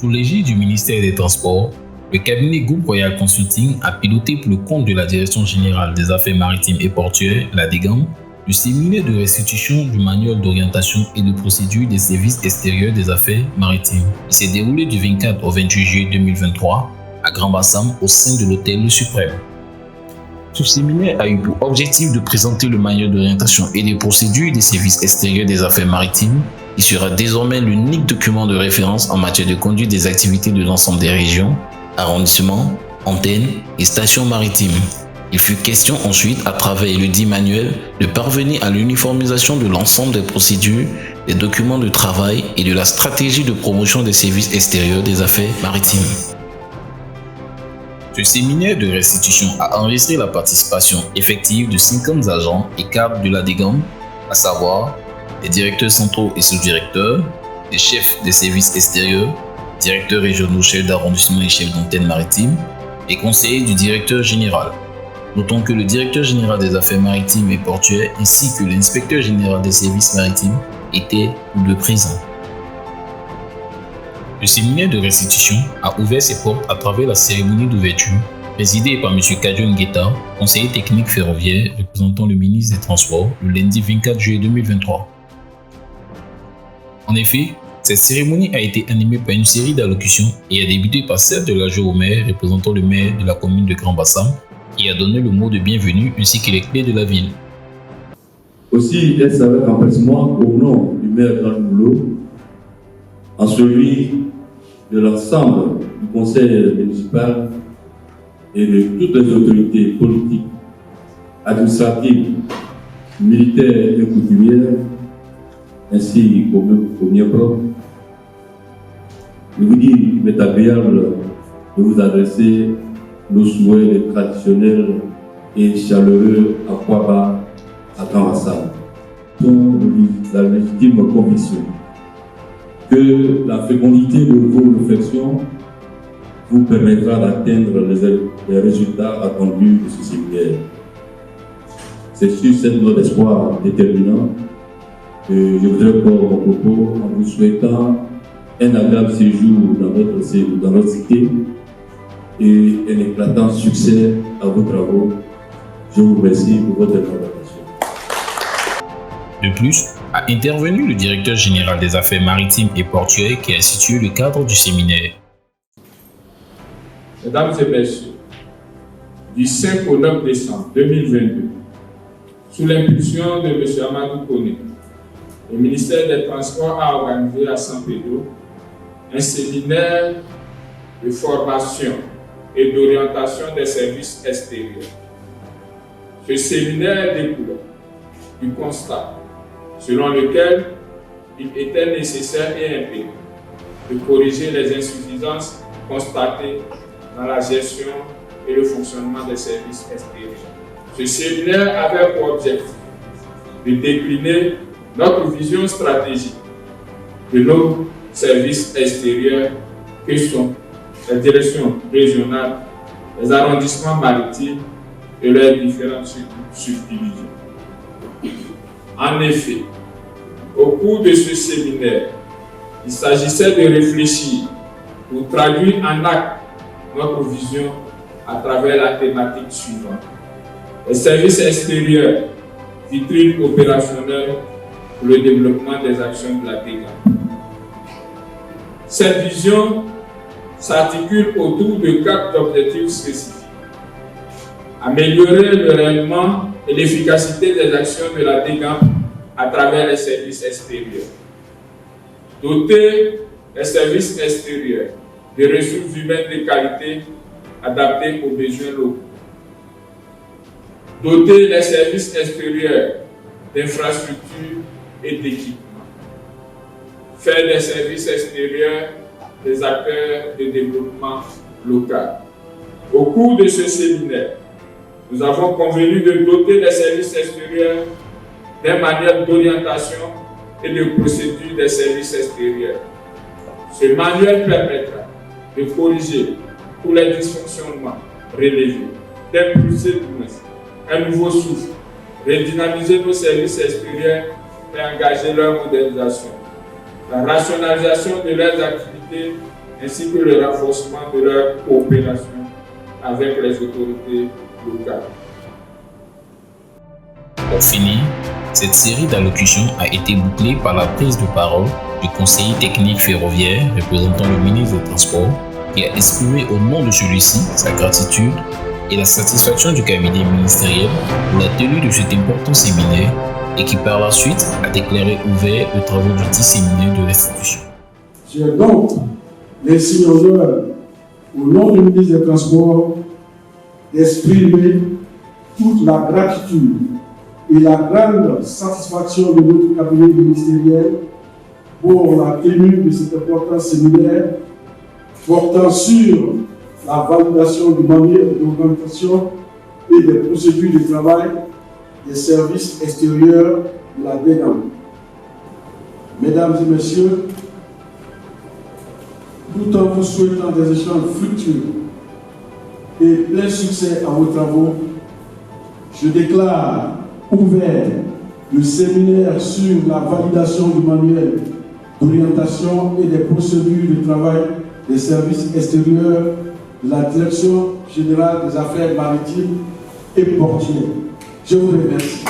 Sous l'égide du ministère des Transports, le cabinet Groupe Royal Consulting a piloté pour le compte de la Direction générale des affaires maritimes et portuaires, la DGAM, le séminaire de restitution du manuel d'orientation et de procédure des services extérieurs des affaires maritimes. Il s'est déroulé du 24 au 28 juillet 2023 à Grand-Bassam au sein de l'hôtel Le Suprême. Ce séminaire a eu pour objectif de présenter le manuel d'orientation et des procédures des services extérieurs des affaires maritimes, qui sera désormais l'unique document de référence en matière de conduite des activités de l'ensemble des régions, arrondissements, antennes et stations maritimes. Il fut question ensuite, à travers le dit manuel, de parvenir à l'uniformisation de l'ensemble des procédures, des documents de travail et de la stratégie de promotion des services extérieurs des affaires maritimes. Ce séminaire de restitution a enregistré la participation effective de 50 agents et cadres de la DGAM, à savoir les directeurs centraux et sous-directeurs, les chefs des services extérieurs, directeurs régionaux, chefs d'arrondissement et chefs d'antenne maritime, et conseillers du directeur général. Notons que le directeur général des affaires maritimes et portuaires ainsi que l'inspecteur général des services maritimes étaient tous deux présents. Le séminaire de restitution a ouvert ses portes à travers la cérémonie d'ouverture, présidée par M. Kadjo Ngueta, conseiller technique ferroviaire représentant le ministre des Transports, le lundi 24 juillet 2023. En effet, cette cérémonie a été animée par une série d'allocutions et a débuté par celle de l'adjoint au maire représentant le maire de la commune de Grand-Bassam, qui a donné le mot de bienvenue ainsi que les clés de la ville. Aussi, elle s'avère empressement au nom du maire Jean Boulot, en celui de l'ensemble du conseil municipal et de toutes les autorités politiques, administratives, militaires et coutumières, ainsi qu'au mien propre. Je vous dis, il m'est agréable de vous adresser nos souhaits traditionnels et chaleureux à Kwaba, à Grand-Bassam. La légitime conviction que la fécondité de vos réflexions vous permettra d'atteindre les résultats attendus de ce séminaire. C'est sur cette note d'espoir déterminant que je voudrais prendre mon propos en vous souhaitant un agréable séjour dans notre cité et un éclatant succès à vos travaux. Je vous remercie pour votre intervention. De plus, a intervenu le directeur général des affaires maritimes et portuaires qui a institué le cadre du séminaire. Mesdames et messieurs, du 5 au 9 décembre 2022, sous l'impulsion de M. Amadou Koné, le ministère des Transports a organisé à San Pedro un séminaire de formation et d'orientation des services extérieurs. Ce séminaire découle du constat selon lequel il était nécessaire et impérieux de corriger les insuffisances constatées dans la gestion et le fonctionnement des services extérieurs. Ce séminaire avait pour objectif de décliner notre vision stratégique de nos services extérieurs que sont les directions régionales, les arrondissements maritimes et leurs différentes subdivisions. En effet, au cours de ce séminaire, il s'agissait de réfléchir pour traduire en acte notre vision à travers la thématique suivante. Les services extérieurs, vitrine opérationnelle pour le développement des actions de la DGAM. Cette vision s'articule autour de 4 objectifs spécifiques. Améliorer le rayonnement et l'efficacité des actions de la DGAM à travers les services extérieurs. Doter les services extérieurs de ressources humaines de qualité adaptées aux besoins locaux. Doter les services extérieurs d'infrastructures et d'équipements. Faire des services extérieurs des acteurs de développement local. Au cours de ce séminaire, nous avons convenu de doter les services extérieurs d'un manuel d'orientation et de procédure des services extérieurs. Ce manuel permettra de corriger tous les dysfonctionnements relevés, d'impulser un nouveau souffle, redynamiser nos services extérieurs et engager leur modernisation, la rationalisation de leurs activités ainsi que le renforcement de leur coopération avec les autorités locales. Pour finir, cette série d'allocutions a été bouclée par la prise de parole du conseiller technique ferroviaire représentant le ministre des Transports, qui a exprimé au nom de celui-ci sa gratitude et la satisfaction du cabinet ministériel pour la tenue de cet important séminaire et qui par la suite a déclaré ouvert les travaux du dit séminaire de l'institution. J'ai donc laissé l'honneur au nom du ministre des Transports d'exprimer toute la gratitude et la grande satisfaction de notre cabinet ministériel pour la tenue de cet important séminaire portant sur la validation du manuel d'orientation et des procédures de travail des services extérieurs de la DGAM. Mesdames et messieurs, tout en vous souhaitant des échanges fructueux et plein succès à vos travaux, je déclare ouvert le séminaire sur la validation du manuel d'orientation et des procédures de travail des services extérieurs de la Direction générale des affaires maritimes et portuaires. Je vous remercie.